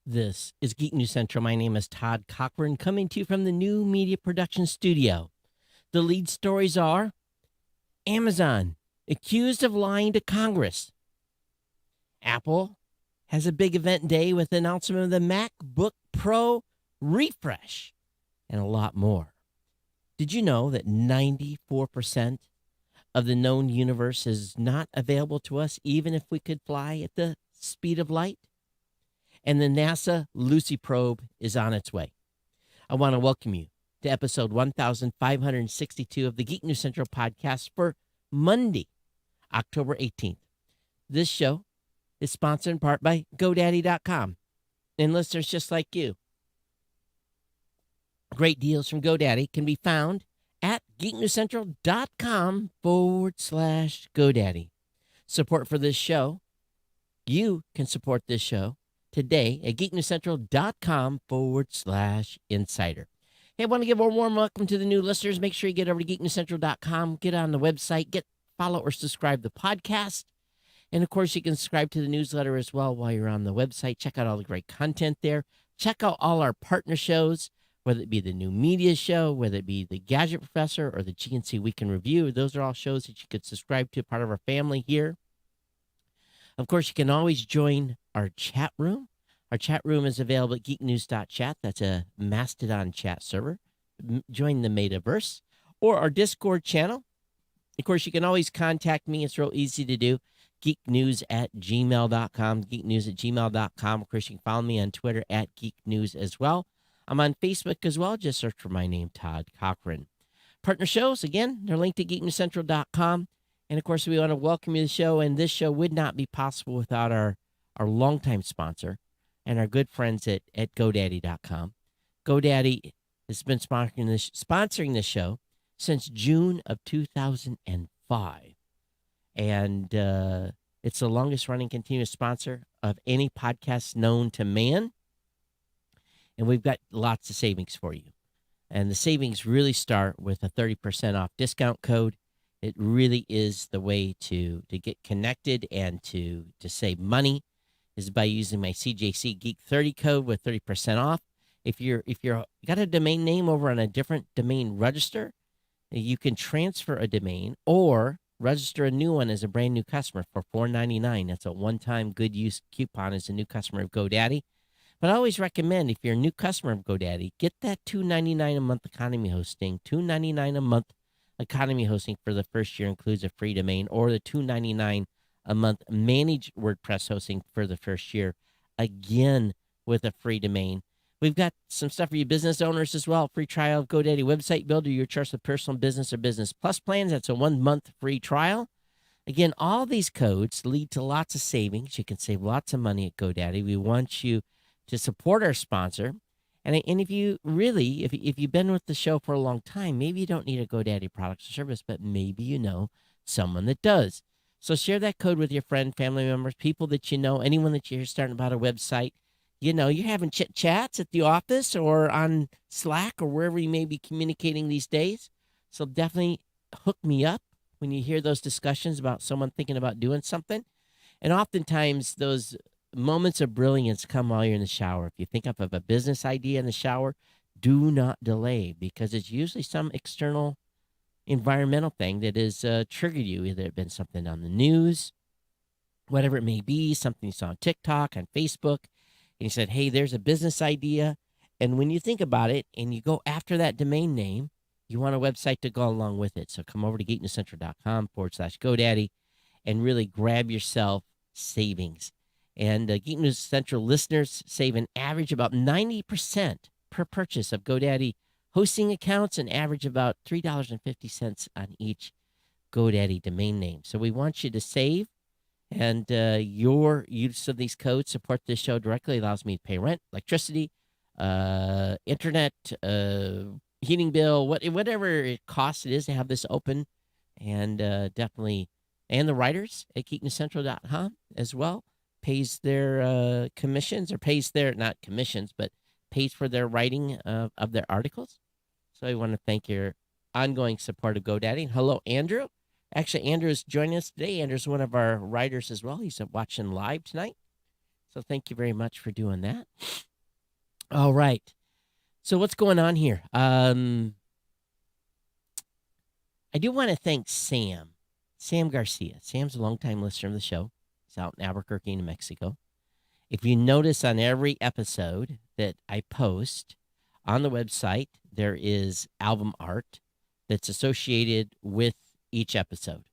This is Geek News Central. My name is Todd Cochran, coming to you from the New Media Production Studio. The lead stories are Amazon accused of lying to Congress. Apple has a big event day with the announcement of the Macbook Pro refresh and a lot more. Did you know that 94% of the known universe is not available to us, even if we could fly at the speed of light? And the NASA Lucy probe is on its way. I want to welcome you to episode 1562 of the Geek News Central podcast for Monday, October 18th. This show is sponsored in part by GoDaddy.com and listeners just like you. Great deals from GoDaddy can be found at geeknewscentral.com/GoDaddy. Support for this show. You can support this show today at geeknewscentral.com/insider. Hey, I want to give a warm welcome to the new listeners. Make sure you get over to geeknewscentral.com, get on the website, follow or subscribe to the podcast. And of course, you can subscribe to the newsletter as well while you're on the website. Check out all the great content there. Check out all our partner shows, whether it be the New Media Show, whether it be the Gadget Professor or the GNC Week in Review. Those are all shows that you could subscribe to, part of our family here. Of course, you can always join our chat room. Our chat room is available at geeknews.chat. That's a Mastodon chat server. Join the Metaverse or our Discord channel. Of course, you can always contact me. It's real easy to do. geeknews@gmail.com, geeknews@gmail.com. Of course, you can follow me on Twitter at geeknews as well. I'm on Facebook as well. Just search for my name, Todd Cochran. Partner shows, again, they're linked at geeknewscentral.com. And, of course, we want to welcome you to the show. And this show would not be possible without our longtime sponsor and our good friends at GoDaddy.com. GoDaddy has been sponsoring this show since June of 2005. And it's the longest-running continuous sponsor of any podcast known to man. And we've got lots of savings for you. And the savings really start with a 30% off discount code. It really is the way to get connected and to save money is by using my CJC Geek 30 code with 30% off. If you're got a domain name over on a different domain register, you can transfer a domain or register a new one as a brand new customer for $4.99. That's a one-time good use coupon as a new customer of GoDaddy. But I always recommend, if you're a new customer of GoDaddy, get that $2.99 a month economy hosting. $2.99 a month economy hosting for the first year includes a free domain, or the $2.99 a month managed WordPress hosting for the first year, again with a free domain. We've got some stuff for you business owners as well. Free trial of GoDaddy Website Builder, your choice of personal, business, or business plus plans. That's a 1-month free trial. Again, all these codes lead to lots of savings. You can save lots of money at GoDaddy. We want you to support our sponsor. And if you really, if you've been with the show for a long time, maybe you don't need a GoDaddy product or service, but maybe you know someone that does. So share that code with your friend, family members, people that you know, anyone that you're starting about a website. You know, you're having chit-chats at the office or on Slack or wherever you may be communicating these days. So definitely hook me up when you hear those discussions about someone thinking about doing something. And oftentimes those moments of brilliance come while you're in the shower. If you think of a business idea in the shower, do not delay, because it's usually some external environmental thing that has triggered you. Either it's been something on the news, whatever it may be, something you saw on TikTok, on Facebook, and you said, hey, there's a business idea. And when you think about it and you go after that domain name, you want a website to go along with it. So come over to geeknewscentral.com/GoDaddy and really grab yourself savings. And Geek News Central listeners save an average about 90% per purchase of GoDaddy hosting accounts, and average about $3.50 on each GoDaddy domain name. So we want you to save, and your use of these codes support this show directly. Allows me to pay rent, electricity, internet, heating bill, whatever it costs it is to have this open, and definitely, and the writers at geeknewscentral.com as well pays their commissions, or pays their, not commissions, but pays for their writing of their articles. So I want to thank your ongoing support of GoDaddy. And hello, Andrew. Actually, Andrew is joining us today. Andrew's one of our writers as well. He's watching live tonight. So thank you very much for doing that. All right. So what's going on here? I do want to thank Sam Garcia. Sam's a longtime listener of the show. He's out in Albuquerque, New Mexico. If you notice on every episode that I post on the website, there is album art that's associated with each episode.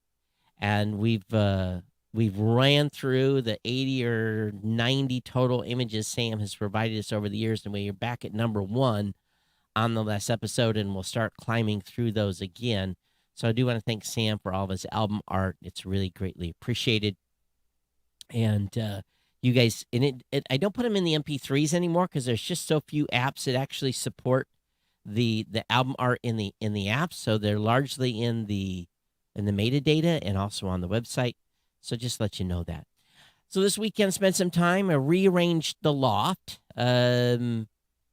And we've ran through the 80 or 90 total images Sam has provided us over the years, and we're back at number 1 on the last episode, and we'll start climbing through those again. So I do want to thank Sam for all of his album art. It's really greatly appreciated. And you guys, and I don't put them in the MP3s anymore because there's just so few apps that actually support the album art in the app. So they're largely in the metadata and also on the website. So just let you know that. So this weekend, I spent some time. I rearranged the loft, and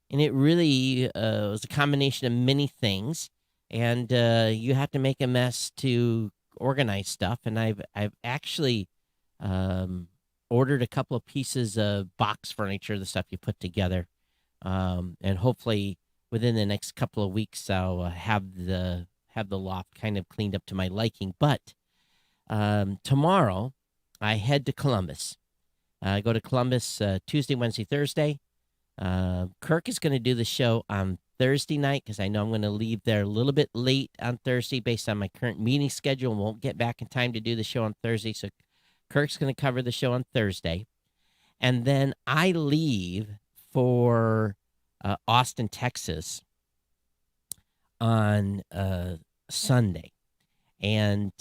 it really was a combination of many things. And you have to make a mess to organize stuff. And I've actually ordered a couple of pieces of box furniture, the stuff you put together, and hopefully within the next couple of weeks I'll have the loft kind of cleaned up to my liking. But tomorrow I head to Columbus. I go to Columbus Tuesday, Wednesday, Thursday. Kirk is going to do the show on Thursday night because I know I'm going to leave there a little bit late on Thursday based on my current meeting schedule and won't get back in time to do the show on Thursday. So Kirk's going to cover the show on Thursday. And then I leave for Austin, Texas on Sunday. And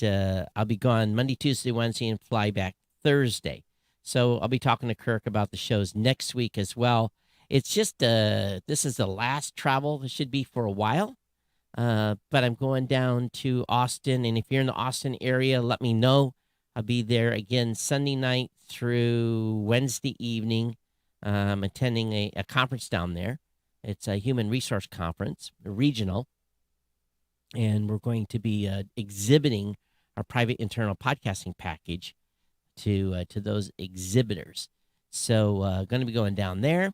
I'll be gone Monday, Tuesday, Wednesday, and fly back Thursday. So I'll be talking to Kirk about the shows next week as well. It's just this is the last travel. It should be for a while. But I'm going down to Austin. And if you're in the Austin area, let me know. I'll be there again Sunday night through Wednesday evening. I'm attending a conference down there. It's a human resource conference, regional. And we're going to be exhibiting our private internal podcasting package to those exhibitors. So going to be going down there.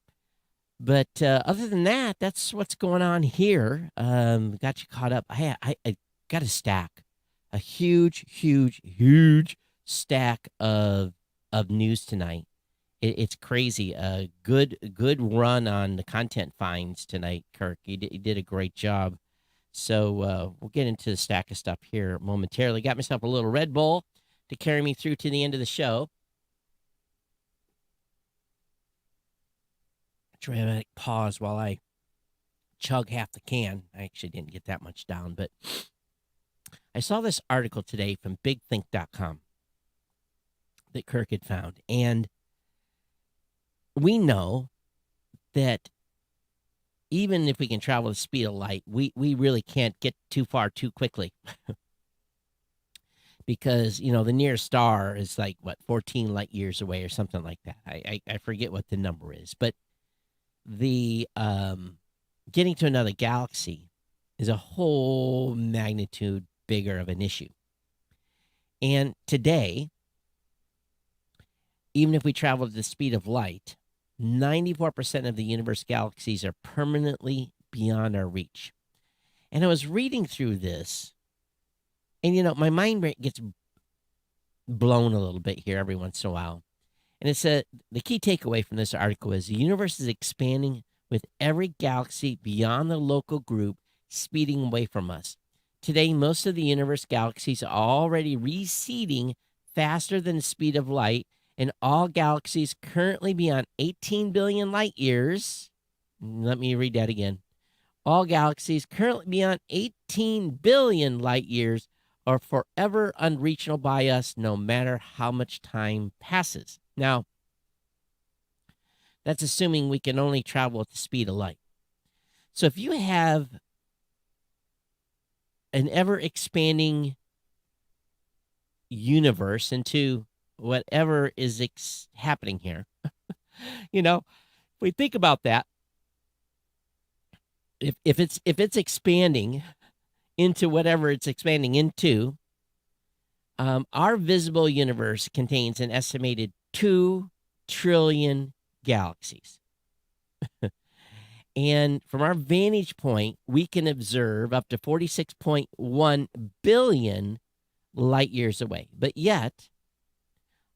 But other than that, that's what's going on here. Got you caught up. I got a stack, a huge stack of news tonight. It's crazy. A good run on the content finds tonight, Kirk. You did a great job. So we'll get into the stack of stuff here momentarily. Got myself a little Red Bull to carry me through to the end of the show. Dramatic pause while I chug half the can. I actually didn't get that much down, but I saw this article today from bigthink.com that Kirk had found. And we know that even if we can travel the speed of light, we really can't get too far too quickly. Because, the nearest star is like, 14 light years away or something like that. I forget what the number is. But the getting to another galaxy is a whole magnitude bigger of an issue. And today, even if we travel at the speed of light, 94% of the universe galaxies are permanently beyond our reach. And I was reading through this, and, my mind gets blown a little bit here every once in a while. And it said the key takeaway from this article is the universe is expanding with every galaxy beyond the local group speeding away from us. Today, most of the universe galaxies are already receding faster than the speed of light, and all galaxies currently beyond 18 billion light years. Let me read that again. All galaxies currently beyond 18 billion light years are forever unreachable by us, no matter how much time passes. Now, that's assuming we can only travel at the speed of light. So if you have an ever-expanding universe into whatever is happening here, if we think about that, if it's expanding into whatever it's expanding into, our visible universe contains an estimated 2 trillion galaxies. And from our vantage point, we can observe up to 46.1 billion light years away. But yet,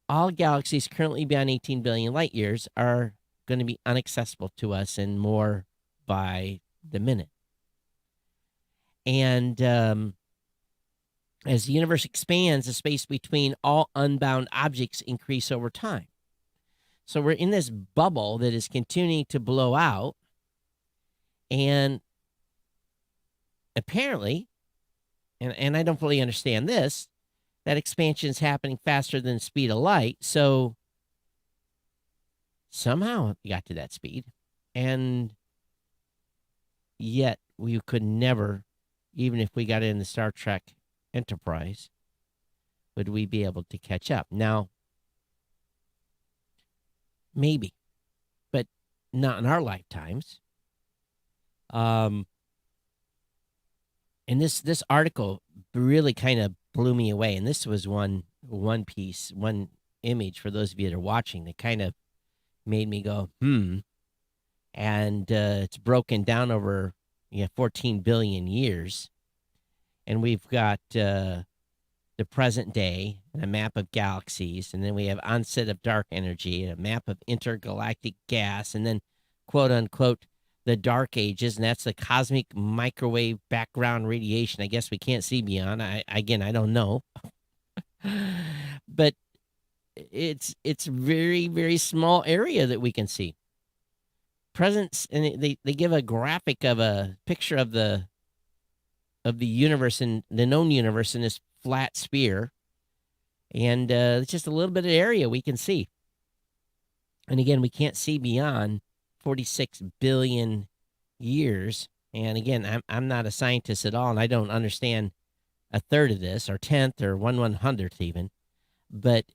all galaxies currently beyond 18 billion light years are going to be inaccessible to us and more by the minute. And as the universe expands, the space between all unbound objects increase over time. So we're in this bubble that is continuing to blow out. And apparently, and I don't fully understand this, that expansion is happening faster than the speed of light. So somehow we got to that speed. And yet we could never, even if we got in the Star Trek Enterprise, would we be able to catch up? Now, maybe, but not in our lifetimes. And this article really kind of blew me away. And this was one piece, one image for those of you that are watching that kind of made me go, And it's broken down over 14 billion years. And we've got the present day and a map of galaxies. And then we have onset of dark energy and a map of intergalactic gas. And then, quote unquote, the dark ages, and that's the cosmic microwave background radiation. I guess we can't see beyond. I don't know. But it's very, very small area that we can see. Presence, and they give a graphic of a picture of the universe and the known universe in this flat sphere. And it's just a little bit of area we can see. And again, we can't see beyond 46 billion years. And again, I'm not a scientist at all, and I don't understand a third of this, or 10th, or 1/100th even. But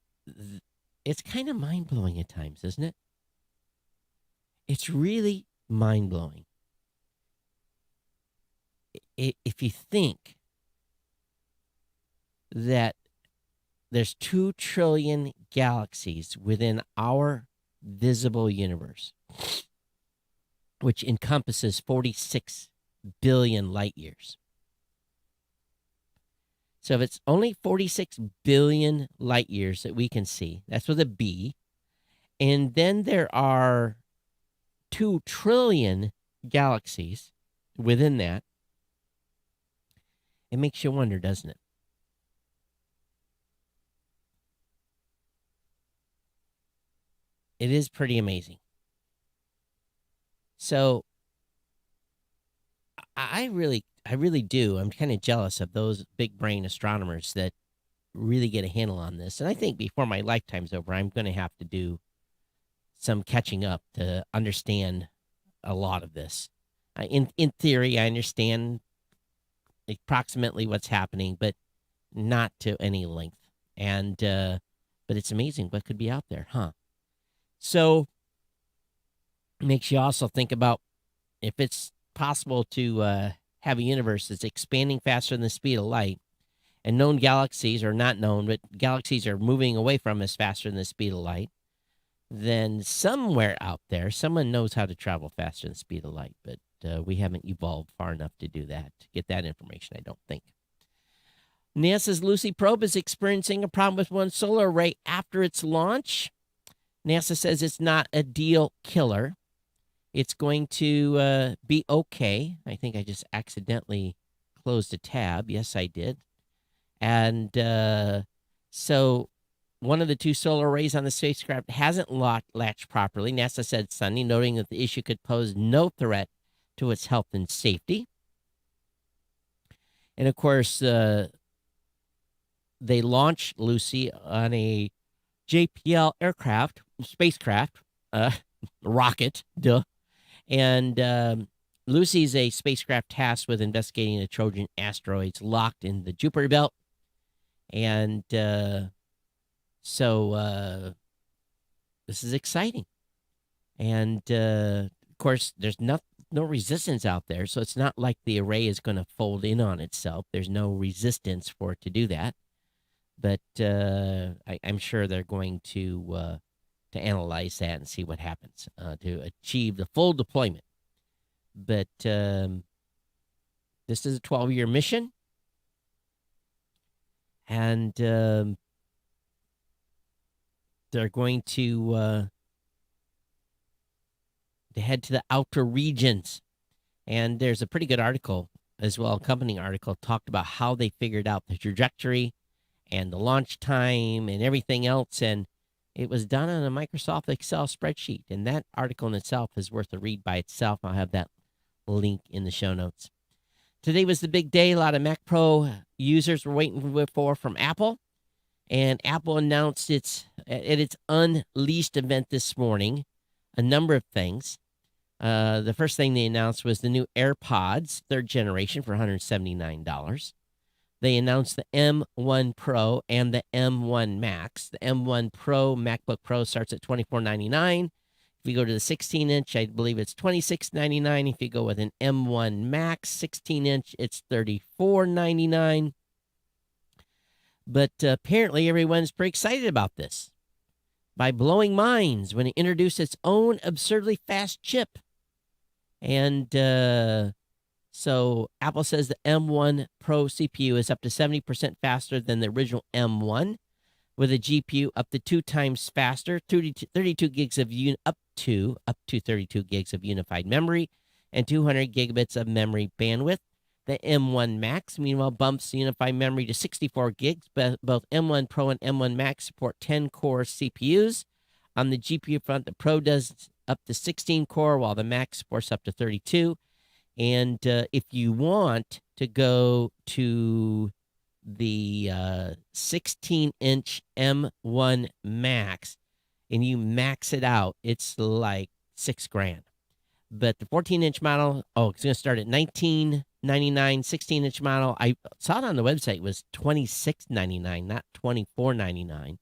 it's kind of mind-blowing at times, isn't it? It's really mind-blowing. If you think that there's 2 trillion galaxies within our visible universe, which encompasses 46 billion light years. So if it's only 46 billion light years that we can see, that's with a B, and then there are 2 trillion galaxies within that, it makes you wonder, doesn't it? It is pretty amazing. So I really do. I'm kind of jealous of those big brain astronomers that really get a handle on this. And I think before my lifetime's over, I'm going to have to do some catching up to understand a lot of this. In theory, I understand approximately what's happening, but not to any length. And but it's amazing what could be out there, huh? So it makes you also think about if it's possible to have a universe that's expanding faster than the speed of light, and known galaxies are not known, but galaxies are moving away from us faster than the speed of light, then somewhere out there, someone knows how to travel faster than the speed of light, but we haven't evolved far enough to do that, to get that information, I don't think. NASA's Lucy probe is experiencing a problem with one solar array after its launch. NASA says it's not a deal killer. It's going to be okay. I think I just accidentally closed a tab. Yes, I did. And so one of the 2 solar arrays on the spacecraft hasn't latched properly, NASA said Sunday, noting that the issue could pose no threat to its health and safety. And, of course, they launched Lucy on a JPL spacecraft, rocket, duh. And Lucy's a spacecraft tasked with investigating the Trojan asteroids locked in the Jupiter belt. And so this is exciting. And, of course, there's no resistance out there, so it's not like the array is going to fold in on itself. There's no resistance for it to do that. But I'm sure they're going to to analyze that and see what happens to achieve the full deployment. But this is a 12-year mission. And they're going to head to the outer regions. And there's a pretty good article as well, accompanying article, talked about how they figured out the trajectory and the launch time and everything else. And it was done on a Microsoft Excel spreadsheet. And that article in itself is worth a read by itself. I'll have that link in the show notes. Today was the big day. A lot of Mac Pro users were waiting for from Apple. And Apple announced at its Unleashed event this morning a number of things. The first thing they announced was the new AirPods, third generation, for $179. They announced the M1 Pro and the M1 Max. The M1 Pro, MacBook Pro, starts at $24.99. If you go to the 16-inch, I believe it's $26.99. If you go with an M1 Max 16-inch, it's $34.99. But apparently everyone's pretty excited about this by blowing minds when it introduced its own absurdly fast chip. And so Apple says the M1 Pro CPU is up to 70% faster than the original M1, with a GPU up to 2 times faster, 32 gigs of up to 32 gigs of unified memory, and 200 gigabits of memory bandwidth. The M1 Max, meanwhile, bumps the unified memory to 64 gigs. Both M1 Pro and M1 Max support 10-core CPUs. On the GPU front, the Pro does up to 16-core, while the Max supports up to 32. And if you want to go to the 16-inch M1 Max and you max it out, it's like $6,000. But the 14-inch model, it's going to start at $19.99. 16-inch model, I saw it on the website, was $26.99, not $24.99.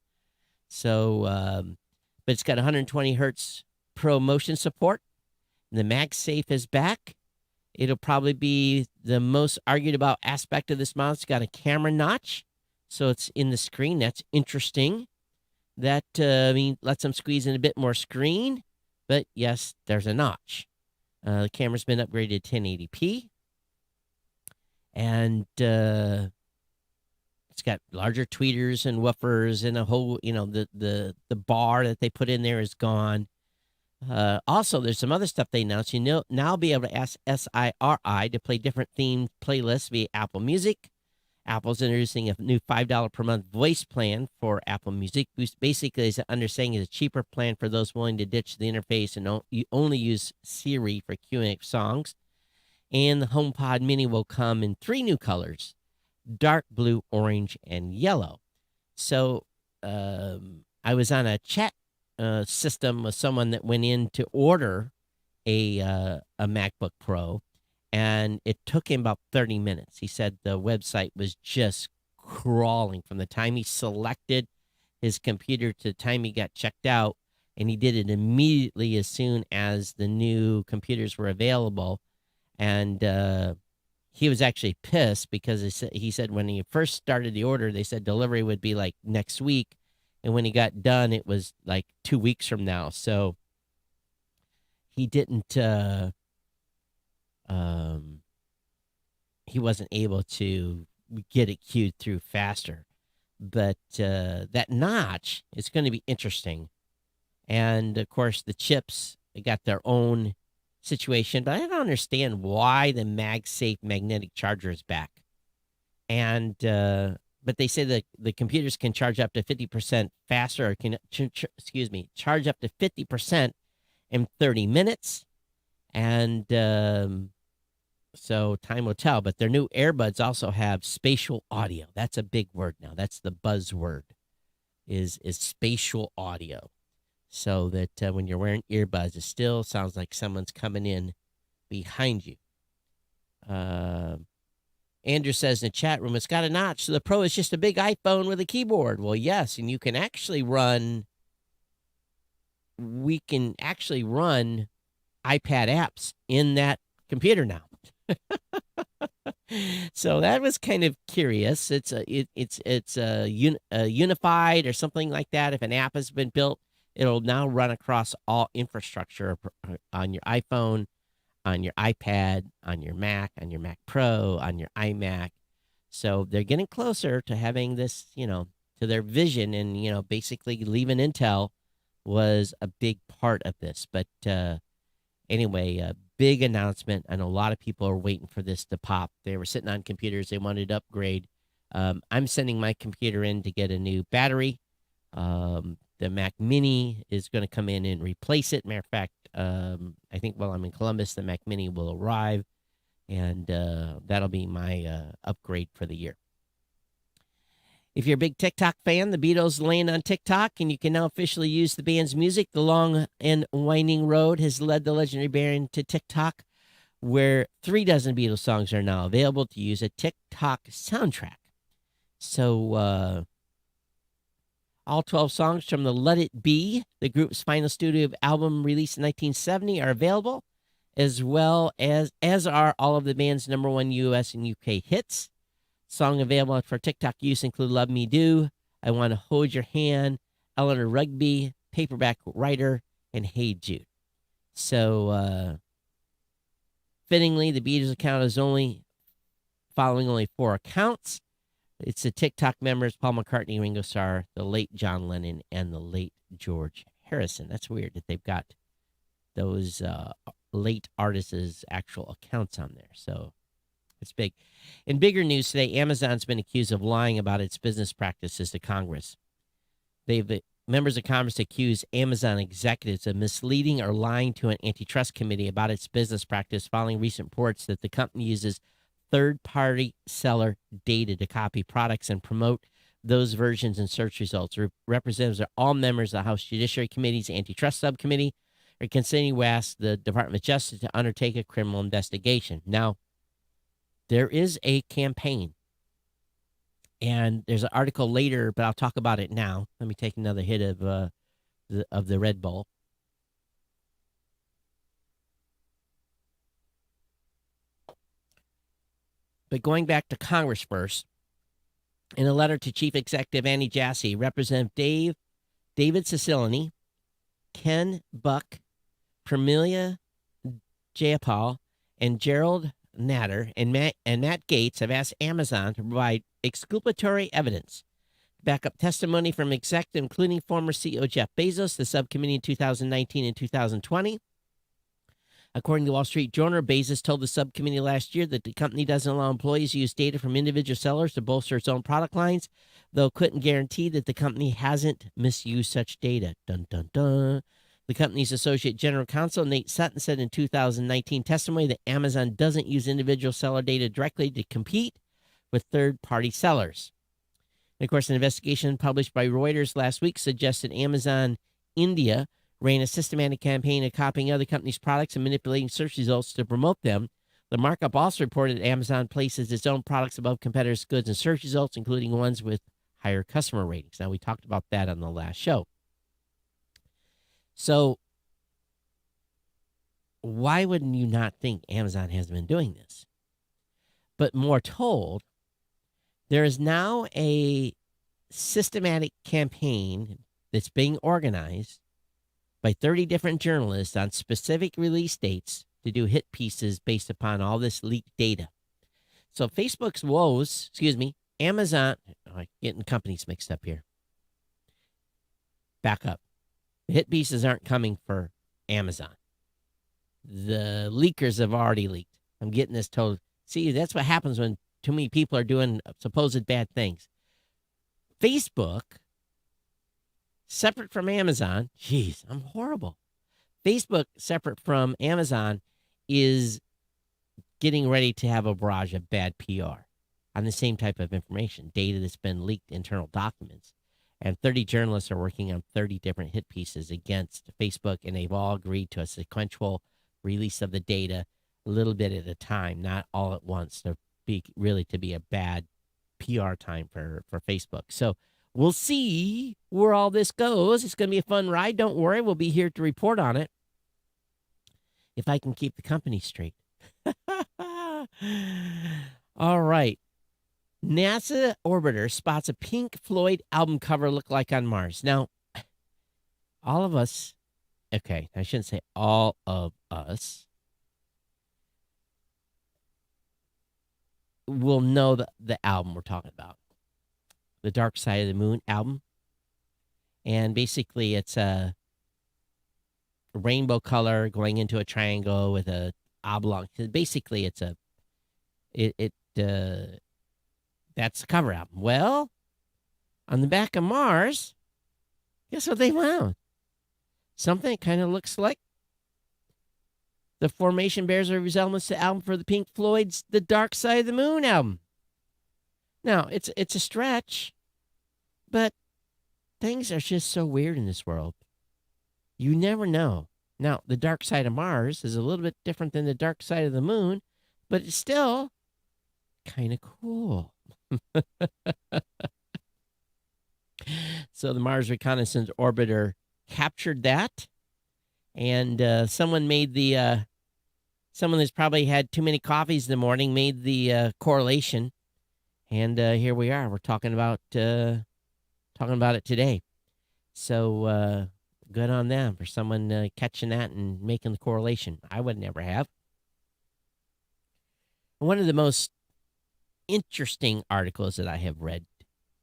So, but it's got 120 hertz Pro motion support. The MagSafe is back. It'll probably be the most argued about aspect of this model. It's got a camera notch, so it's in the screen. That's interesting. That lets them squeeze in a bit more screen. But yes, there's a notch. The camera's been upgraded to 1080p. And it's got larger tweeters and woofers and a whole, the bar that they put in there is gone. Also, there's some other stuff they announced. Now be able to ask SIRI to play different themed playlists via Apple Music. Apple's introducing a new $5 per month voice plan for Apple Music. Basically, as I'm understanding, is a cheaper plan for those willing to ditch the interface and only use Siri for Q&A songs. And the HomePod Mini will come in 3 new colors: dark blue, orange, and yellow. So I was on a chat system with someone that went in to order a MacBook Pro, and it took him about 30 minutes. He said the website was just crawling from the time he selected his computer to the time he got checked out, and he did it immediately as soon as the new computers were available. And he was actually pissed because he said when he first started the order, they said delivery would be like next week. And when he got done, it was like 2 weeks from now. So he didn't, he wasn't able to get it queued through faster. But that notch is going to be interesting. And of course, the chips, they got their own situation, but I don't understand why the MagSafe magnetic charger is back. And, but they say that the computers can charge up to 50% faster, or can, charge up to 50% in 30 minutes. And so time will tell. But their new earbuds also have spatial audio. That's a big word now. That's the buzzword, is spatial audio. So that when you're wearing earbuds, it still sounds like someone's coming in behind you. Andrew says in the chat room, it's got a notch, so the Pro is just a big iPhone with a keyboard. Well, yes, and you can actually we can actually run iPad apps in that computer now. So that was kind of curious. It's unified or something like that. If an app has been built, It'll now run across all infrastructure on your iPhone, on your iPad, on your Mac, on your Mac Pro, on your iMac. So they're getting closer to having this, to their vision. And, basically leaving Intel was a big part of this. But anyway, a big announcement. I know a lot of people are waiting for this to pop. They were sitting on computers. They wanted to upgrade. I'm sending my computer in to get a new battery. The Mac Mini is going to come in and replace it. Matter of fact, I think while I'm in Columbus, the Mac Mini will arrive, and that'll be my upgrade for the year. If you're a big TikTok fan, the Beatles land on TikTok, and you can now officially use the band's music. The long and winding road has led the legendary band to TikTok, where 3 dozen Beatles songs are now available to use a TikTok soundtrack. So, all 12 songs from the Let It Be, the group's final studio album released in 1970, are available, as well as are all of the band's number 1 U.S. and U.K. hits. Songs available for TikTok use include Love Me Do, I Want to Hold Your Hand, Eleanor Rigby, Paperback Writer, and Hey Jude. So, fittingly, the Beatles account is following only 4 accounts. It's the TikTok members, Paul McCartney, Ringo Starr, the late John Lennon, and the late George Harrison. That's weird that they've got those late artists' actual accounts on there. So it's big. In bigger news today, Amazon's been accused of lying about its business practices to Congress. Members of Congress accuse Amazon executives of misleading or lying to an antitrust committee about its business practice following recent reports that the company uses third-party seller data to copy products and promote those versions in search results. Representatives are all members of the House Judiciary Committee's Antitrust Subcommittee are considering to ask the Department of Justice to undertake a criminal investigation. Now, there is a campaign, and there's an article later, but I'll talk about it now. Let me take another hit of the Red Bull. But going back to Congress first, in a letter to Chief Executive Andy Jassy, Representative David Cicilline, Ken Buck, Pramila Jayapal, and Gerald Natter and Matt Gates have asked Amazon to provide exculpatory evidence to back up testimony from executives, including former CEO Jeff Bezos, the subcommittee in 2019 and 2020. According to the Wall Street Journal, Bezos told the subcommittee last year that the company doesn't allow employees to use data from individual sellers to bolster its own product lines, though couldn't guarantee that the company hasn't misused such data. Dun, dun, dun. The company's Associate General Counsel, Nate Sutton, said in 2019 testimony that Amazon doesn't use individual seller data directly to compete with third-party sellers. And of course, an investigation published by Reuters last week suggested Amazon India ran a systematic campaign of copying other companies' products and manipulating search results to promote them. The markup also reported that Amazon places its own products above competitors' goods and search results, including ones with higher customer ratings. Now, we talked about that on the last show. So, why wouldn't you not think Amazon has been doing this? But more told, there is now a systematic campaign that's being organized by 30 different journalists on specific release dates to do hit pieces based upon all this leaked data. So Amazon, getting companies mixed up here. Back up. The hit pieces aren't coming for Amazon. The leakers have already leaked. I'm getting this told. See, that's what happens when too many people are doing supposed bad things. Facebook, separate from Amazon, geez, I'm horrible. Facebook, separate from Amazon, is getting ready to have a barrage of bad PR on the same type of information, data that's been leaked, internal documents. And 30 journalists are working on 30 different hit pieces against Facebook, and they've all agreed to a sequential release of the data a little bit at a time, not all at once, to be a bad PR time for Facebook. So we'll see where all this goes. It's going to be a fun ride. Don't worry. We'll be here to report on it if I can keep the company straight. All right. NASA orbiter spots a Pink Floyd album cover look like on Mars. Now, all of us, okay, I shouldn't say all of us, will know the album we're talking about, the Dark Side of the Moon album. And basically, it's a rainbow color going into a triangle with a oblong. Basically, it's a that's the cover album. Well, on the back of Mars, guess what they found? Something that kind of looks like the formation bears a resemblance to the album for the Pink Floyd's The Dark Side of the Moon album. Now, it's a stretch, but things are just so weird in this world. You never know. Now, the dark side of Mars is a little bit different than the dark side of the moon, but it's still kind of cool. So the Mars Reconnaissance Orbiter captured that, and someone who's probably had too many coffees in the morning made the correlation, and here we are. We're talking about it today. So good on them for someone catching that and making the correlation. I would never have. One of the most interesting articles that I have read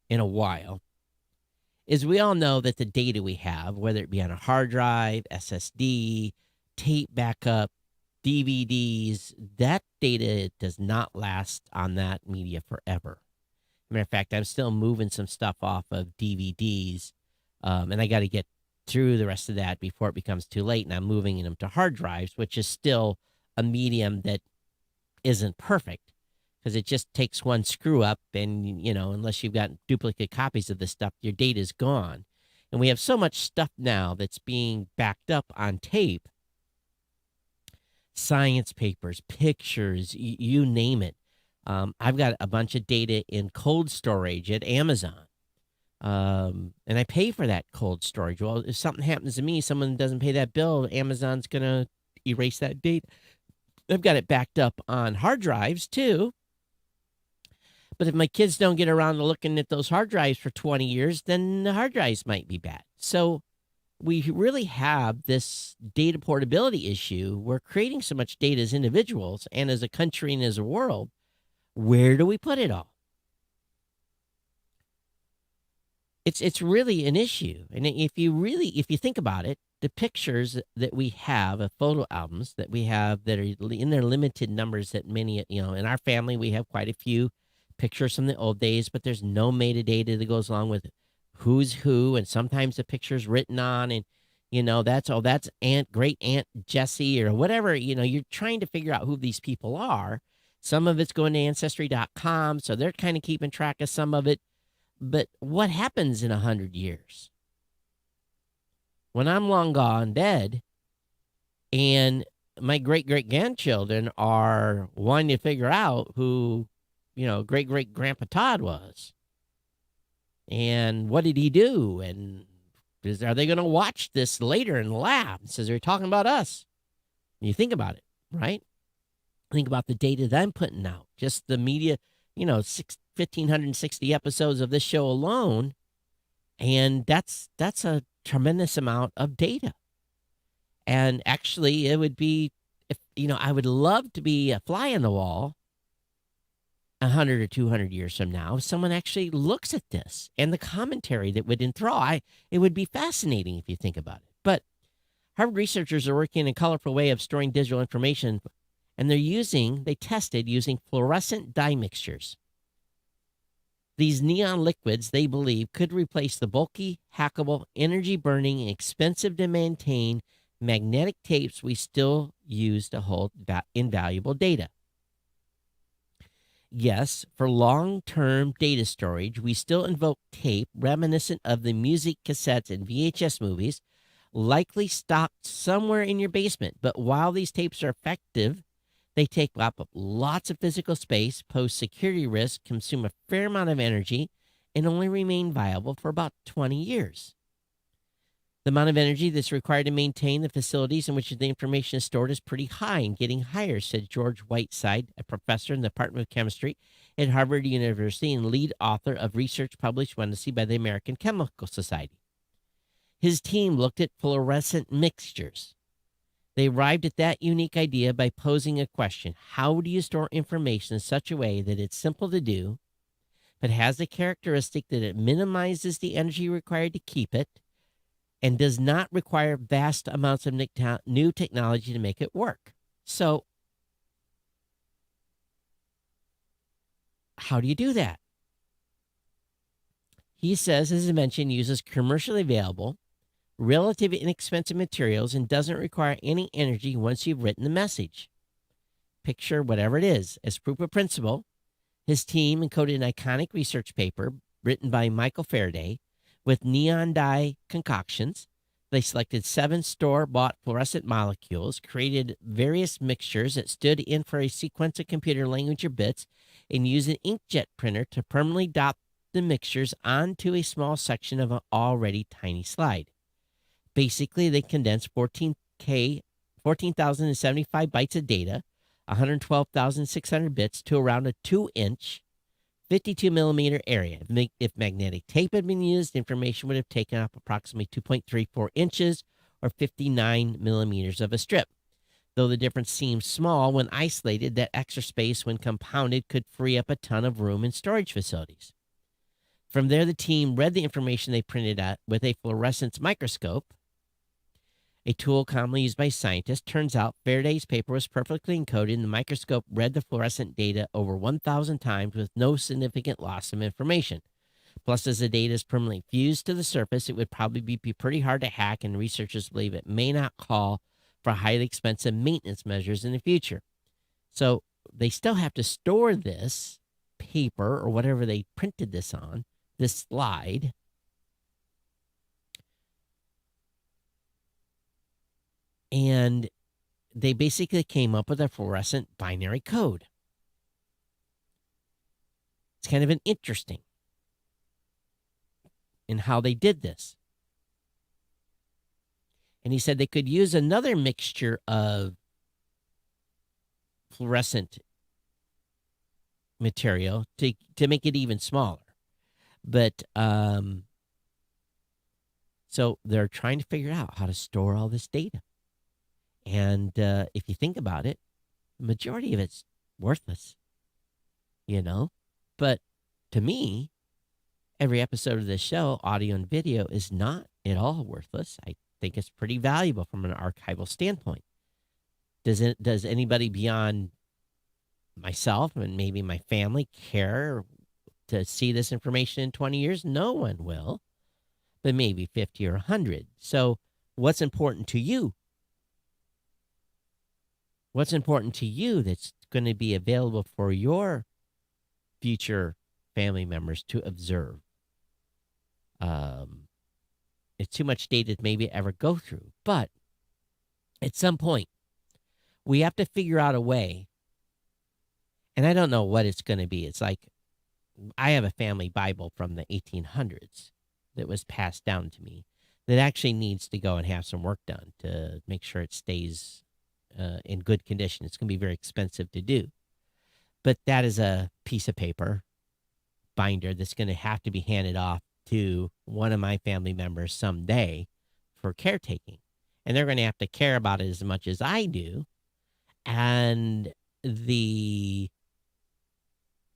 in a while is we all know that the data we have, whether it be on a hard drive, SSD, tape backup, DVDs, that data does not last on that media forever. Matter of fact, I'm still moving some stuff off of DVDs, and I got to get through the rest of that before it becomes too late, and I'm moving them to hard drives, which is still a medium that isn't perfect because it just takes one screw up, and, unless you've got duplicate copies of this stuff, your data is gone. And we have so much stuff now that's being backed up on tape, science papers, pictures, you name it. I've got a bunch of data in cold storage at Amazon. And I pay for that cold storage. Well, if something happens to me, someone doesn't pay that bill, Amazon's going to erase that data. I've got it backed up on hard drives too. But if my kids don't get around to looking at those hard drives for 20 years, then the hard drives might be bad. So we really have this data portability issue. We're creating so much data as individuals and as a country and as a world. Where do we put it all? It's really an issue. And if you think about it, the pictures that we have of photo albums that we have that are in their limited numbers, that many, in our family, we have quite a few pictures from the old days, but there's no metadata that goes along with who's who. And sometimes the picture's written on, and, that's great Aunt Jessie or whatever. You're trying to figure out who these people are. Some of it's going to Ancestry.com, so they're kind of keeping track of some of it. But what happens in 100 years? When I'm long gone dead, and my great-great-grandchildren are wanting to figure out who, great-great-grandpa Todd was. And what did he do? And are they going to watch this later and laugh? It says they're talking about us. And you think about it, right? Think about the data that I'm putting out. Just the media, 1,560 episodes of this show alone. And that's a tremendous amount of data. And actually, it would be, I would love to be a fly on the wall 100 or 200 years from now. If someone actually looks at this and the commentary that would enthrall, it would be fascinating if you think about it. But Harvard researchers are working in a colorful way of storing digital information, and they tested using fluorescent dye mixtures. These neon liquids, they believe, could replace the bulky, hackable, energy-burning, expensive to maintain magnetic tapes we still use to hold invaluable data. Yes, for long-term data storage, we still invoke tape reminiscent of the music cassettes and VHS movies, likely stocked somewhere in your basement. But while these tapes are effective, they take up lots of physical space, pose security risks, consume a fair amount of energy, and only remain viable for about 20 years. The amount of energy that's required to maintain the facilities in which the information is stored is pretty high and getting higher, said George Whiteside, a professor in the Department of Chemistry at Harvard University and lead author of research published Wednesday by the American Chemical Society. His team looked at fluorescent mixtures. They arrived at that unique idea by posing a question: how do you store information in such a way that it's simple to do, but has the characteristic that it minimizes the energy required to keep it and does not require vast amounts of new technology to make it work? So, how do you do that? He says his invention uses commercially available, relatively inexpensive materials and doesn't require any energy once you've written the message. Picture whatever it is. As proof of principle, his team encoded an iconic research paper written by Michael Faraday with neon dye concoctions. They selected 7 store-bought fluorescent molecules, created various mixtures that stood in for a sequence of computer language or bits, and used an inkjet printer to permanently dot the mixtures onto a small section of an already tiny slide. Basically, they condensed 14,075 bytes of data, 112,600 bits, to around a 2-inch, 52 millimeter area. If magnetic tape had been used, information would have taken up approximately 2.34 inches or 59 millimeters of a strip. Though the difference seems small when isolated, that extra space, when compounded, could free up a ton of room in storage facilities. From there, the team read the information they printed out with a fluorescence microscope, a tool commonly used by scientists. Turns out Faraday's paper was perfectly encoded, and the microscope read the fluorescent data over 1,000 times with no significant loss of information. Plus, as the data is permanently fused to the surface, it would probably be pretty hard to hack, and researchers believe it may not call for highly expensive maintenance measures in the future. So they still have to store this paper or whatever they printed this on, this slide, and they basically came up with a fluorescent binary code. It's kind of interesting in how they did this. And he said they could use another mixture of fluorescent material to make it even smaller. But so they're trying to figure out how to store all this data. And if you think about it, the majority of it's worthless, But to me, every episode of this show, audio and video, is not at all worthless. I think it's pretty valuable from an archival standpoint. Does anybody beyond myself and maybe my family care to see this information in 20 years? No one will, but maybe 50 or 100. So what's important to you? What's important to you that's going to be available for your future family members to observe? It's too much data to maybe ever go through. But at some point, we have to figure out a way, and I don't know what it's going to be. It's like I have a family Bible from the 1800s that was passed down to me that actually needs to go and have some work done to make sure it stays in good condition. It's going to be very expensive to do. But that is a piece of paper binder that's going to have to be handed off to one of my family members someday for caretaking. And they're going to have to care about it as much as I do. And the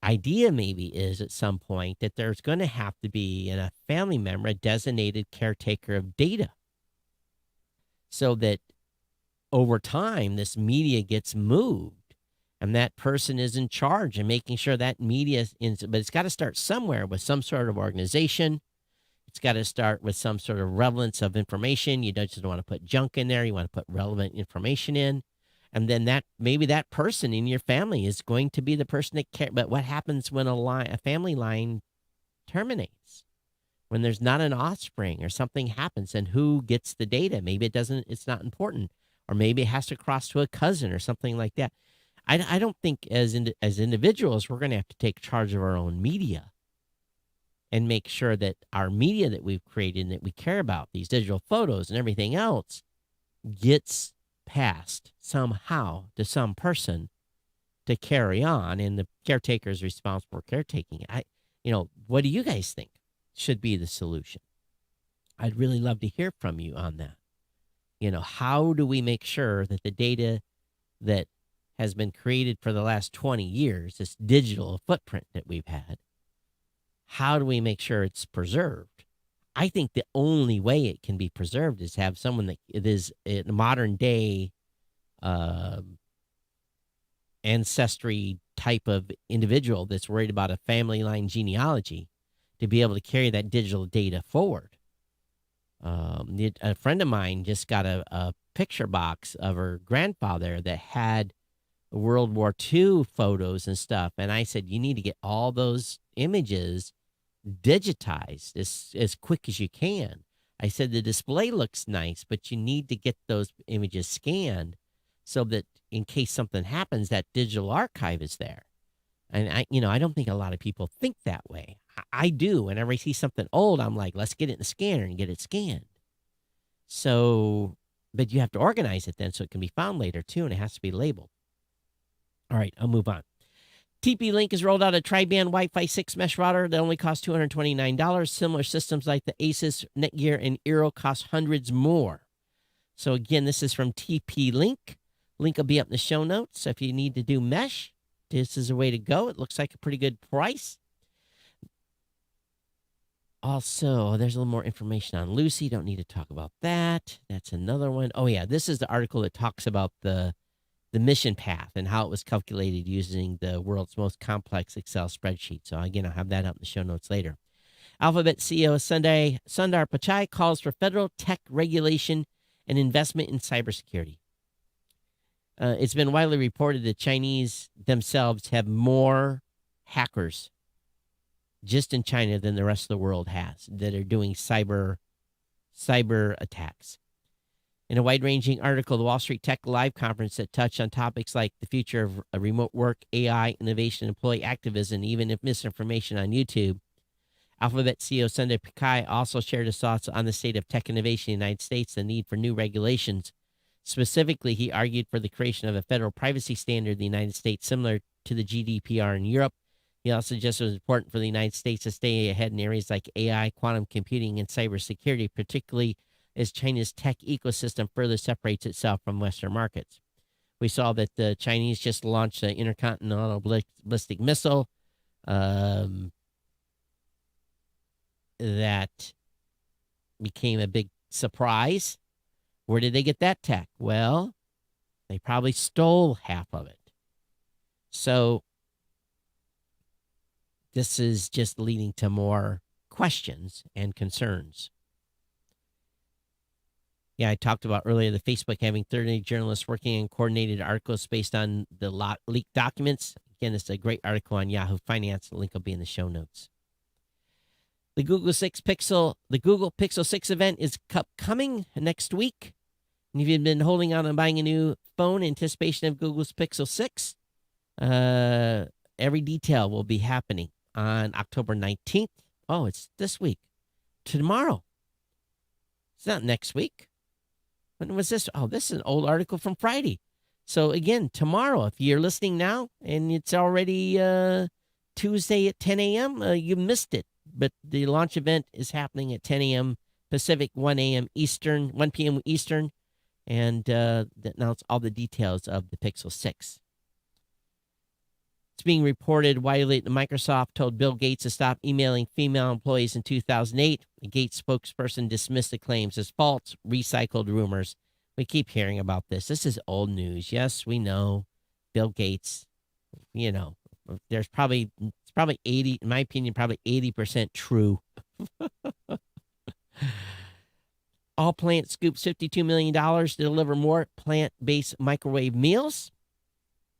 idea maybe is at some point that there's going to have to be in a family member a designated caretaker of data, so that over time this media gets moved and that person is in charge and making sure that media is, but it's got to start somewhere with some sort of organization. It's got to start with some sort of relevance of information. You don't just want to put junk in there. You want to put relevant information in. And then maybe that person in your family is going to be the person that cares. But what happens when a family line terminates? When there's not an offspring or something happens, and who gets the data? Maybe it's not important, or maybe it has to cross to a cousin or something like that. I don't think as individuals, we're going to have to take charge of our own media and make sure that our media that we've created and that we care about, these digital photos and everything else, gets passed somehow to some person to carry on, and the caretaker is responsible for caretaking. What do you guys think should be the solution? I'd really love to hear from you on that. How do we make sure that the data that has been created for the last 20 years, this digital footprint that we've had, how do we make sure it's preserved? I think the only way it can be preserved is have someone that it is a modern day um ancestry type of individual that's worried about a family line genealogy to be able to carry that digital data forward. A friend of mine just got a picture box of her grandfather that had World War II photos and stuff. And I said, you need to get all those images digitized as quick as you can. I said, the display looks nice, but you need to get those images scanned so that in case something happens, that digital archive is there. And I don't think a lot of people think that way. I do. Whenever I see something old, I'm like, let's get it in the scanner and get it scanned. So, but you have to organize it then so it can be found later too, and it has to be labeled. All right, I'll move on. TP-Link has rolled out a tri-band Wi-Fi 6 mesh router that only costs $229. Similar systems like the Asus, Netgear, and Eero cost hundreds more. So again, this is from TP-Link. Link will be up in the show notes. So if you need to do mesh, this is a way to go. It looks like a pretty good price. Also, there's a little more information on Lucy. Don't need to talk about that. That's another one. Oh, yeah, this is the article that talks about the mission path and how it was calculated using the world's most complex Excel spreadsheet. So again, I'll have that up in the show notes later. Alphabet CEO Sundar Pichai calls for federal tech regulation and investment in cybersecurity. It's been widely reported that Chinese themselves have more hackers just in China than the rest of the world has that are doing cyber attacks. In a wide-ranging article, the Wall Street Tech Live conference that touched on topics like the future of remote work, AI, innovation, employee activism, even if misinformation on YouTube, Alphabet CEO Sundar Pichai also shared his thoughts on the state of tech innovation in the United States, the need for new regulations. Specifically, he argued for the creation of a federal privacy standard in the United States similar to the GDPR in Europe. He also suggested it was important for the United States to stay ahead in areas like AI, quantum computing, and cybersecurity, particularly as China's tech ecosystem further separates itself from Western markets. We saw that the Chinese just launched an intercontinental ballistic missile that became a big surprise. Where did they get that tech? Well, they probably stole half of it. So this is just leading to more questions and concerns. Yeah, I talked about earlier the Facebook having 30 journalists working on coordinated articles based on the leaked documents. Again, it's a great article on Yahoo Finance. The link will be in the show notes. The Google Pixel 6 event is coming next week. And if you've been holding on and buying a new phone in anticipation of Google's Pixel 6, every detail will be happening on October 19th. Oh, it's this week. Tomorrow. It's not next week. When was this? Oh, this is an old article from Friday. So again, tomorrow, if you're listening now and it's already Tuesday at 10 a.m., you missed it. But the launch event is happening at 10 a.m. Pacific, 1 p.m. Eastern, and that announce all the details of the Pixel 6. It's being reported widely that Microsoft told Bill Gates to stop emailing female employees in 2008. A Gates spokesperson dismissed the claims as false, recycled rumors. We keep hearing about this. This is old news. Yes, we know. Bill Gates, it's probably 80, in my opinion, probably 80% true. All Plant scoops $52 million to deliver more plant-based microwave meals.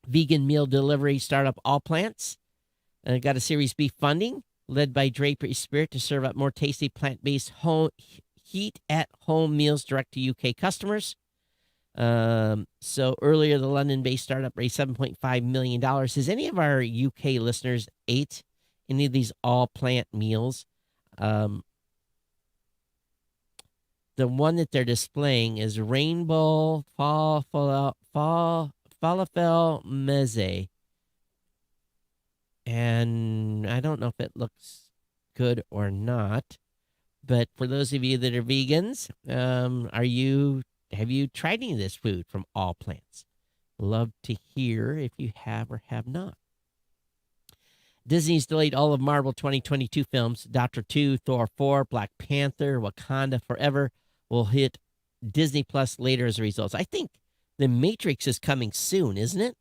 Vegan meal delivery startup All Plants got a Series B funding led by Draper Spirit to serve up more tasty plant-based heat-at-home meals direct to UK customers. So earlier, the London-based startup raised $7.5 million. Has any of our UK listeners ate any of these all-plant meals? The one that they're displaying is Rainbow Falafel Meze. And I don't know if it looks good or not, But for those of you that are vegans, have you tried any of this food from all plants? Love to hear if you have or have not. Disney's delayed all of Marvel 2022 films. Doctor 2, Thor 4, Black Panther, Wakanda Forever will hit Disney Plus later as a result. I think The Matrix is coming soon, isn't it?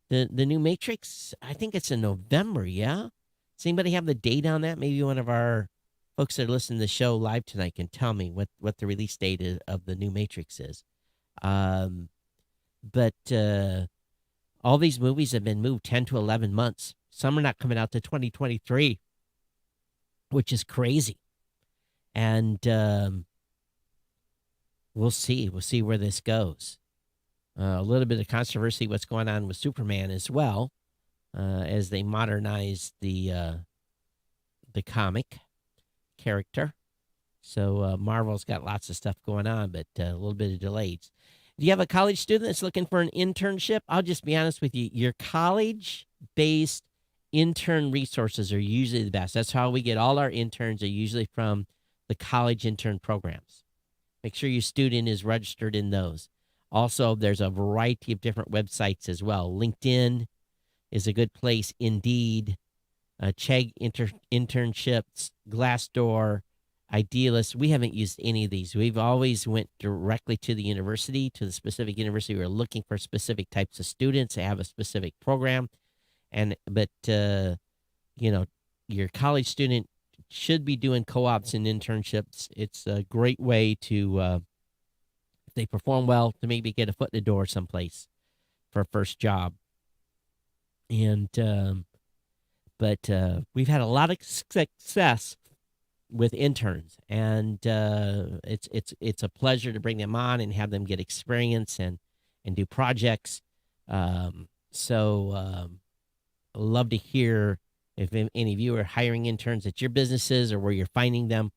The new Matrix, I think it's in November, yeah? Does anybody have the date on that? Maybe one of our folks that are listening to the show live tonight can tell me what the release date of the new Matrix is. But all these movies have been moved 10 to 11 months. Some are not coming out to 2023, which is crazy. And we'll see. We'll see where this goes. A little bit of controversy what's going on with Superman as well, as they modernize the comic character. So Marvel's got lots of stuff going on, but a little bit of delays. Do you have a college student that's looking for an internship? I'll just be honest with you. Your college-based intern resources are usually the best. That's how we get all our interns, are usually from the college intern programs. Make sure your student is registered in those. Also, there's a variety of different websites as well. LinkedIn is a good place. Indeed, Chegg internships, Glassdoor, Idealist. We haven't used any of these. We've always went directly to the university, to the specific university. We're looking for specific types of students that have a specific program. But your college student should be doing co-ops and internships. It's a great way to, if they perform well, to maybe get a foot in the door someplace for a first job. And but we've had a lot of success with interns, and it's a pleasure to bring them on and have them get experience and do projects. So love to hear if any of you are hiring interns at your businesses or where you're finding them.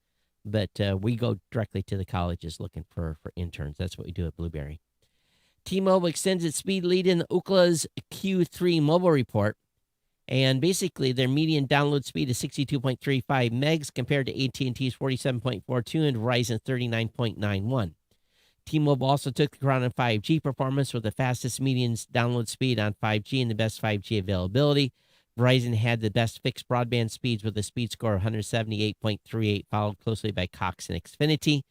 But we go directly to the colleges looking for interns. That's what we do at Blueberry. T-Mobile extends its speed lead in Ookla's Q3 mobile report. And basically, their median download speed is 62.35 megs compared to AT&T's 47.42 and Verizon's 39.91. T-Mobile also took the crown on 5G performance with the fastest median download speed on 5G and the best 5G availability. Verizon had the best fixed broadband speeds with a speed score of 178.38, followed closely by Cox and Xfinity.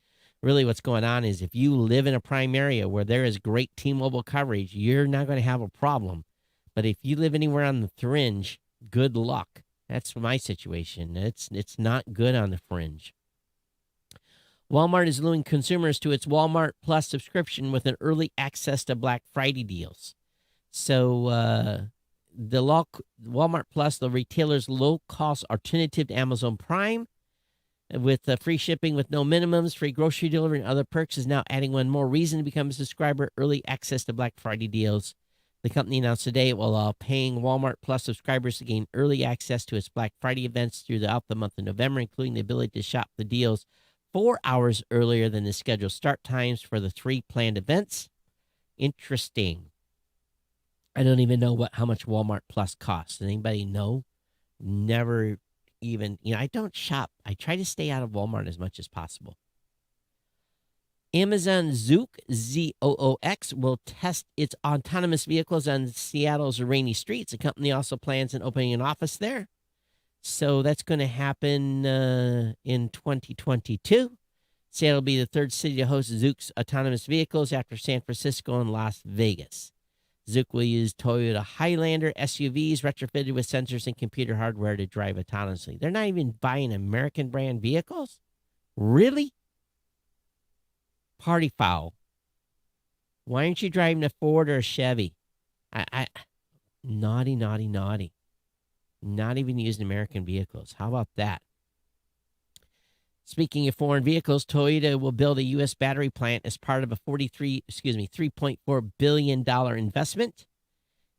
Really what's going on is if you live in a prime area where there is great T-Mobile coverage, you're not going to have a problem. But if you live anywhere on the fringe, good luck. That's my situation. It's not good on the fringe. Walmart is luring consumers to its Walmart Plus subscription with an early access to Black Friday deals. So Walmart Plus, the retailer's low-cost alternative to Amazon Prime, with free shipping with no minimums, free grocery delivery, and other perks, is now adding one more reason to become a subscriber: early access to Black Friday deals. The company announced today it will allow paying Walmart Plus subscribers to gain early access to its Black Friday events throughout the month of November, including the ability to shop the deals 4 hours earlier than the scheduled start times for the 3 planned events. Interesting. I don't even know how much Walmart Plus costs. Does anybody know? Never even, I don't shop. I try to stay out of Walmart as much as possible. Amazon Zoox, Z-O-O-X, will test its autonomous vehicles on Seattle's rainy streets. The company also plans on opening an office there. So that's going to happen in 2022. Seattle will be the third city to host Zoox autonomous vehicles after San Francisco and Las Vegas. Zoox will use Toyota Highlander SUVs retrofitted with sensors and computer hardware to drive autonomously. They're not even buying American brand vehicles? Really? Party foul. Why aren't you driving a Ford or a Chevy? Naughty, naughty, naughty. Not even using American vehicles. How about that? Speaking of foreign vehicles, Toyota will build a U.S. battery plant as part of a $3.4 billion investment.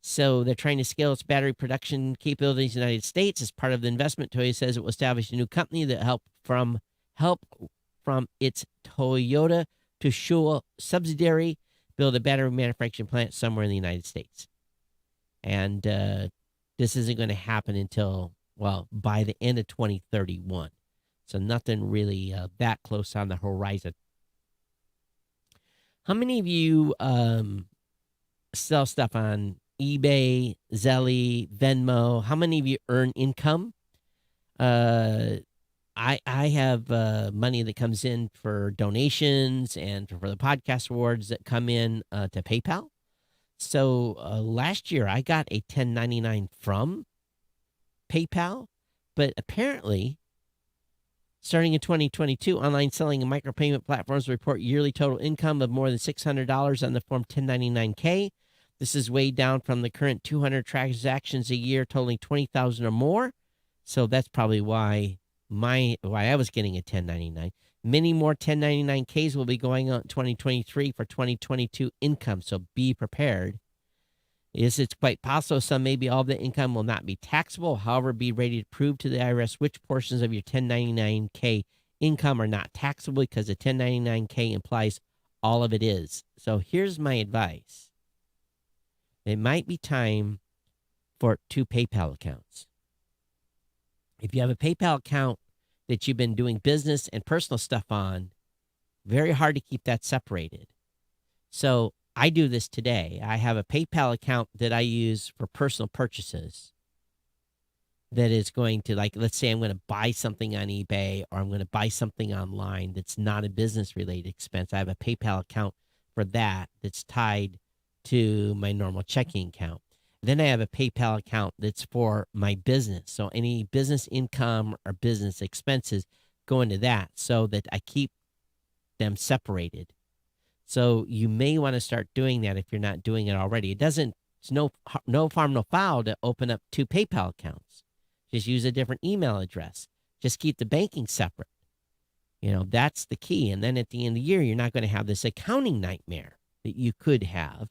So they're trying to scale its battery production capabilities in the United States. As part of the investment, Toyota says it will establish a new company that help from its Toyota Tsusho subsidiary build a battery manufacturing plant somewhere in the United States. And this isn't going to happen until, by the end of 2031. So nothing really that close on the horizon. How many of you sell stuff on eBay, Zelly, Venmo? How many of you earn income? I have money that comes in for donations and for the podcast awards that come in to PayPal. So last year I got a 1099 from PayPal, but apparently starting in 2022, online selling and micropayment platforms report yearly total income of more than $600 on the Form 1099-K. This is way down from the current 200 transactions a year totaling 20,000 or more. So that's probably why I was getting a 1099. Many more 1099-Ks will be going on in 2023 for 2022 income, so be prepared. It's quite possible some, maybe all of the income will not be taxable. However, be ready to prove to the IRS which portions of your 1099-K income are not taxable, because the 1099-K implies all of it is. So here's my advice. It might be time for 2 PayPal accounts. If you have a PayPal account that you've been doing business and personal stuff on, very hard to keep that separated. So I do this today. I have a PayPal account that I use for personal purchases that is going to, like, let's say I'm going to buy something on eBay or I'm going to buy something online that's not a business-related expense. I have a PayPal account for that that's tied to my normal checking account. Then I have a PayPal account that's for my business. So any business income or business expenses go into that so that I keep them separated. So you may want to start doing that if you're not doing it already. It's no harm, no foul to open up 2 PayPal accounts. Just use a different email address. Just keep the banking separate. That's the key. And then at the end of the year, you're not going to have this accounting nightmare that you could have.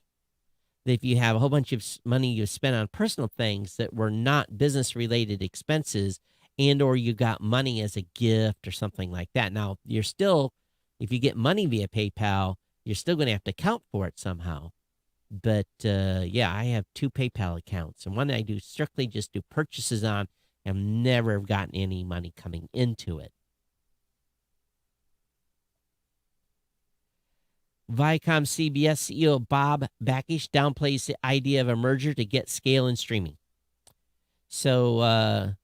That if you have a whole bunch of money you spent on personal things that were not business-related expenses, and or you got money as a gift or something like that. Now, you're still, if you get money via PayPal, you're still going to have to account for it somehow. But, I have 2 PayPal accounts. And one I do strictly just do purchases on. I've never gotten any money coming into it. Viacom CBS CEO Bob Bakish downplays the idea of a merger to get scale in streaming. So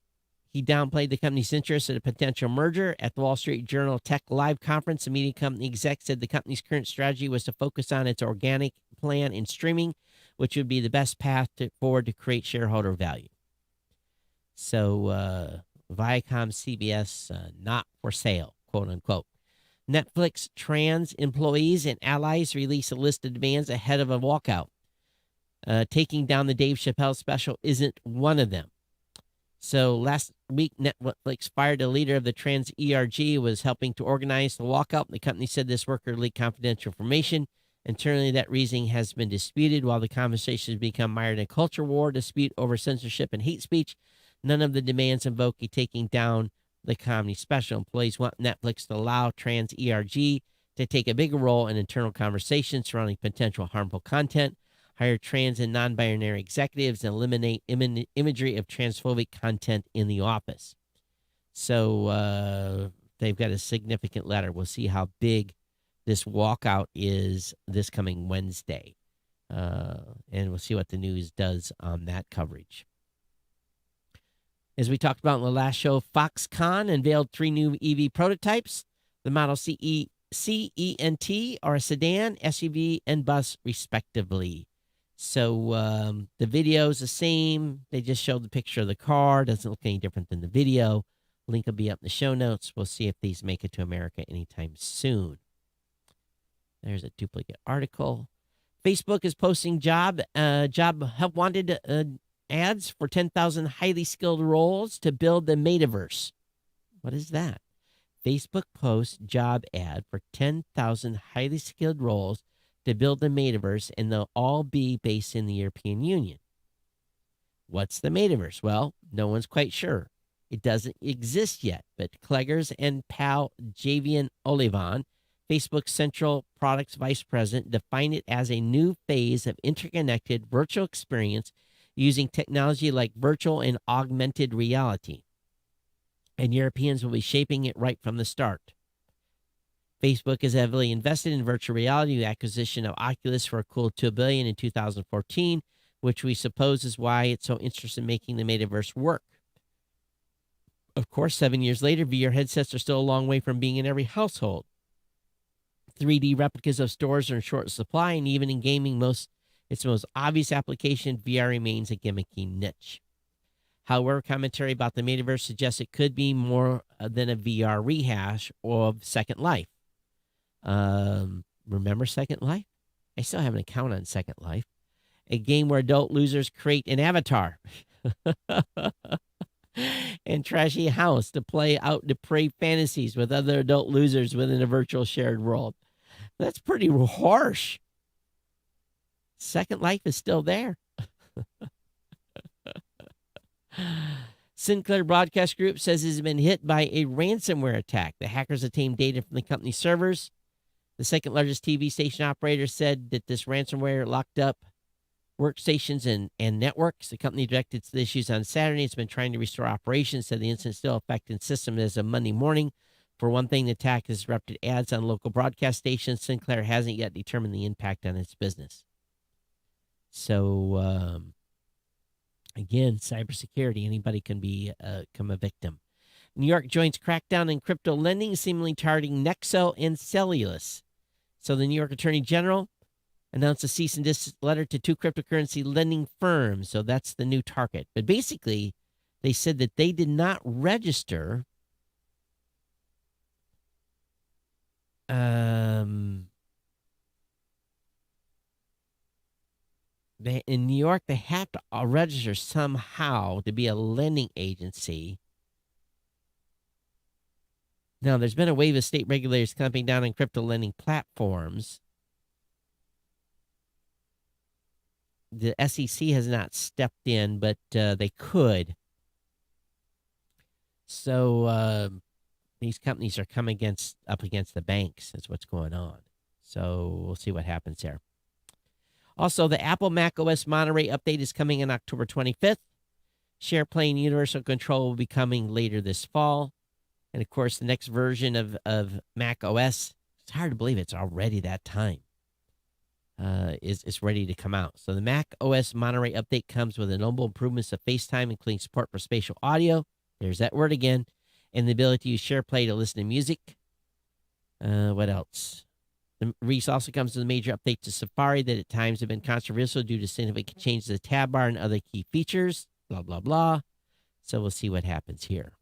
he downplayed the company's interest in a potential merger. At the Wall Street Journal Tech Live conference, the media company exec said the company's current strategy was to focus on its organic plan in streaming, which would be the best path forward to create shareholder value. So Viacom CBS, not for sale, quote unquote. Netflix trans employees and allies release a list of demands ahead of a walkout. Taking down the Dave Chappelle special isn't one of them. So last week, Netflix fired a leader of the trans ERG, was helping to organize the walkout. The company said this worker leaked confidential information. Internally, that reasoning has been disputed. While the conversation has become mired in a culture war dispute over censorship and hate speech, none of the demands invoke a taking down the comedy special. Employees want Netflix to allow trans ERG to take a bigger role in internal conversations surrounding potential harmful content, hire trans and non-binary executives, and eliminate imagery of transphobic content in the office. So they've got a significant letter. We'll see how big this walkout is this coming Wednesday. And we'll see what the news does on that coverage. As we talked about in the last show, Foxconn unveiled 3 new EV prototypes. The Model CENT are a sedan, SUV, and bus, respectively. So the video is the same. They just showed the picture of the car. Doesn't look any different than the video. Link will be up in the show notes. We'll see if these make it to America anytime soon. There's a duplicate article. Facebook is posting job help wanted ads for 10,000 highly skilled roles to build the metaverse. What is that? Facebook posts job ad for 10,000 highly skilled roles to build the metaverse, and they'll all be based in the European Union. What's the metaverse? Well, no one's quite sure. It doesn't exist yet, but Klegers and pal Javian Olivan, Facebook's Central Products Vice President, defined it as a new phase of interconnected virtual experience using technology like virtual and augmented reality. and Europeans will be shaping it right from the start. Facebook is heavily invested in virtual reality, the acquisition of Oculus for a cool $2 billion in 2014, which we suppose is why it's so interested in making the metaverse work. Of course, 7 years later, VR headsets are still a long way from being in every household. 3D replicas of stores are in short supply, and even in gaming, its most obvious application, VR remains a gimmicky niche. However, commentary about the metaverse suggests it could be more than a VR rehash of Second Life. Remember Second Life? I still have an account on Second Life. A game where adult losers create an avatar and trashy house to play out depraved fantasies with other adult losers within a virtual shared world. That's pretty harsh. Second Life is still there. Sinclair Broadcast Group says it has been hit by a ransomware attack. The hackers obtained data from the company's servers. The second largest TV station operator said that this ransomware locked up workstations and networks. The company directed the issues on Saturday. It's been trying to restore operations, said the incident still affecting systems as of Monday morning. For one thing, the attack has disrupted ads on local broadcast stations. Sinclair hasn't yet determined the impact on its business. So, again, cybersecurity, anybody can become a victim. New York joins crackdown in crypto lending, seemingly targeting Nexo and Cellulus. So the New York Attorney General announced a cease and desist letter to 2 cryptocurrency lending firms. So that's the new target. But basically, they said that they did not register in New York, they have to register somehow to be a lending agency. Now, there's been a wave of state regulators clamping down on crypto lending platforms. The SEC has not stepped in, but they could. So these companies are coming up against the banks. Is what's going on. So we'll see what happens there. Also, the Apple macOS Monterey update is coming on October 25th. SharePlay and Universal Control will be coming later this fall. And, of course, the next version of macOS, it's hard to believe it's already that time, is ready to come out. So the macOS Monterey update comes with notable improvements of FaceTime, including support for spatial audio. There's that word again. And the ability to use SharePlay to listen to music. What else? The release also comes with a major update to Safari that at times have been controversial due to significant changes to the tab bar and other key features, blah, blah, blah. So we'll see what happens here.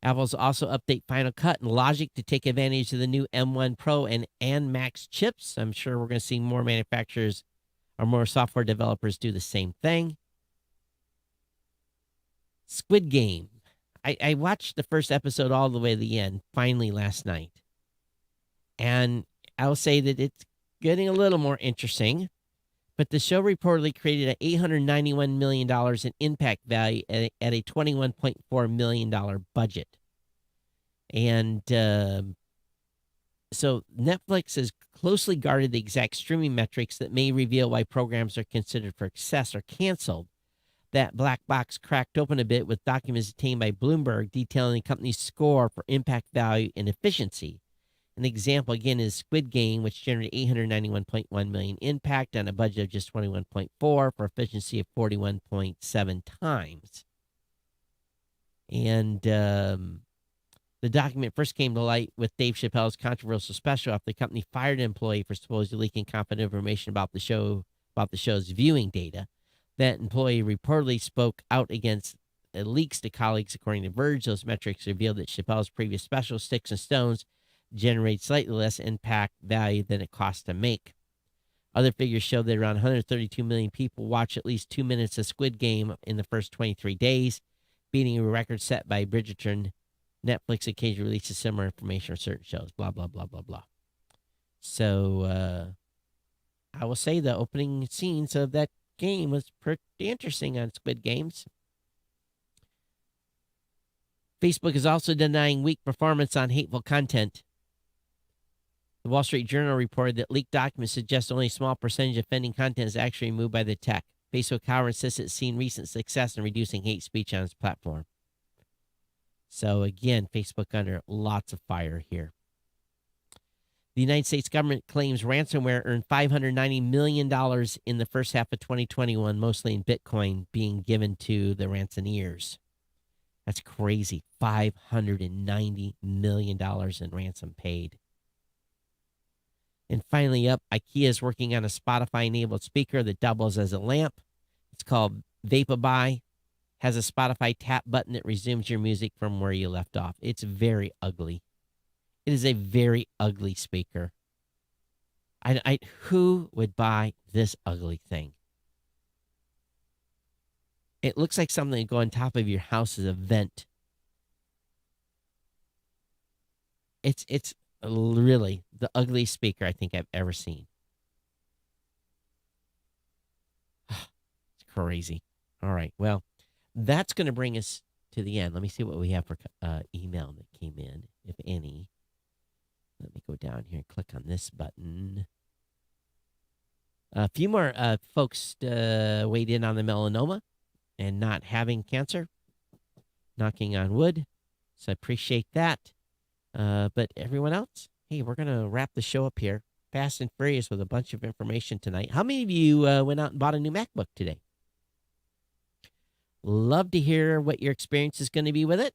Apple's also update Final Cut and Logic to take advantage of the new M1 Pro and Max chips. I'm sure we're going to see more manufacturers or more software developers do the same thing. Squid Game. I watched the first episode all the way to the end, finally last night. And I'll say that it's getting a little more interesting. But the show reportedly created an $891 million in impact value at a $21.4 million budget. And so Netflix has closely guarded the exact streaming metrics that may reveal why programs are considered for success or canceled. That black box cracked open a bit with documents obtained by Bloomberg detailing the company's score for impact value and efficiency. An example, again, is Squid Game, which generated $891.1 million impact on a budget of just $21.4 for efficiency of 41.7 times. And the document first came to light with Dave Chappelle's controversial special after the company fired an employee for supposedly leaking confidential information about the show's viewing data. That employee reportedly spoke out against leaks to colleagues. According to Verge, those metrics revealed that Chappelle's previous special, Sticks and Stones, generate slightly less impact value than it costs to make. Other figures show that around 132 million people watch at least 2 minutes of Squid Game in the first 23 days, beating a record set by Bridgerton. Netflix occasionally releases similar information on certain shows, blah, blah, blah, blah, blah. So I will say the opening scenes of that game was pretty interesting on Squid Games. Facebook is also denying weak performance on hateful content. The Wall Street Journal reported that leaked documents suggest only a small percentage of offending content is actually removed by the tech. Facebook, however, says it's seen recent success in reducing hate speech on its platform. So again, Facebook under lots of fire here. The United States government claims ransomware earned $590 million in the first half of 2021, mostly in Bitcoin being given to the ransoneers. That's crazy. $590 million in ransom paid. And finally up, Ikea is working on a Spotify-enabled speaker that doubles as a lamp. It's called Vapabuy. Has a Spotify tap button that resumes your music from where you left off. It's very ugly. It is a very ugly speaker. Who would buy this ugly thing? It looks like something that go on top of your house as a vent. It's really the ugliest speaker I think I've ever seen. It's crazy. All right. Well, that's going to bring us to the end. Let me see what we have for email that came in, if any. Let me go down here and click on this button. A few more folks weighed in on the melanoma and not having cancer. Knocking on wood. So I appreciate that. But everyone else, hey, we're going to wrap the show up here. Fast and furious with a bunch of information tonight. How many of you went out and bought a new MacBook today? Love to hear what your experience is going to be with it.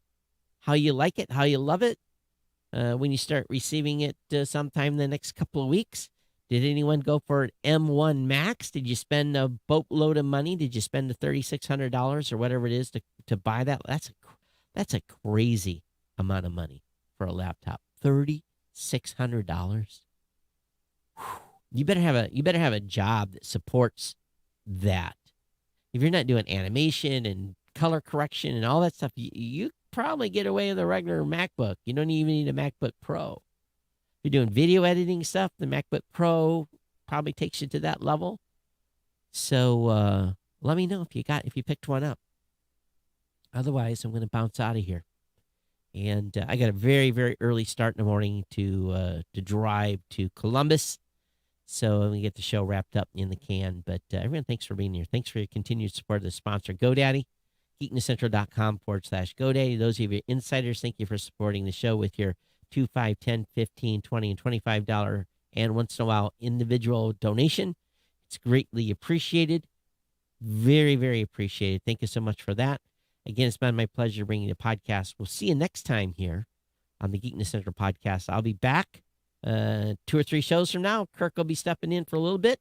How you like it, how you love it. When you start receiving it sometime in the next couple of weeks. Did anyone go for an M1 Max? Did you spend a boatload of money? Did you spend the $3,600 or whatever it is to buy that? That's a crazy amount of money for a laptop. $3,600. You better have a job that supports that. If you're not doing animation and color correction and all that stuff, you probably get away with a regular MacBook. You don't even need a MacBook Pro. If you're doing video editing stuff, the MacBook Pro probably takes you to that level. So let me know if you picked one up. Otherwise, I'm going to bounce out of here. And I got a very, very early start in the morning to drive to Columbus. So I'm going to get the show wrapped up in the can. But everyone, thanks for being here. Thanks for your continued support of the sponsor, GoDaddy. GeekNewsCentral.com/GoDaddy. Those of you insiders, thank you for supporting the show with your $2, $5, $10, $15, $20, and $25 and once in a while individual donation. It's greatly appreciated. Very, very appreciated. Thank you so much for that. Again, it's been my pleasure bringing the podcast. We'll see you next time here on the Geek News Central podcast. I'll be back 2 or 3 shows from now. Kirk will be stepping in for a little bit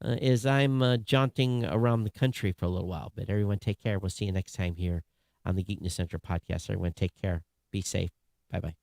as I'm jaunting around the country for a little while. But everyone take care. We'll see you next time here on the Geek News Central podcast. Everyone take care. Be safe. Bye-bye.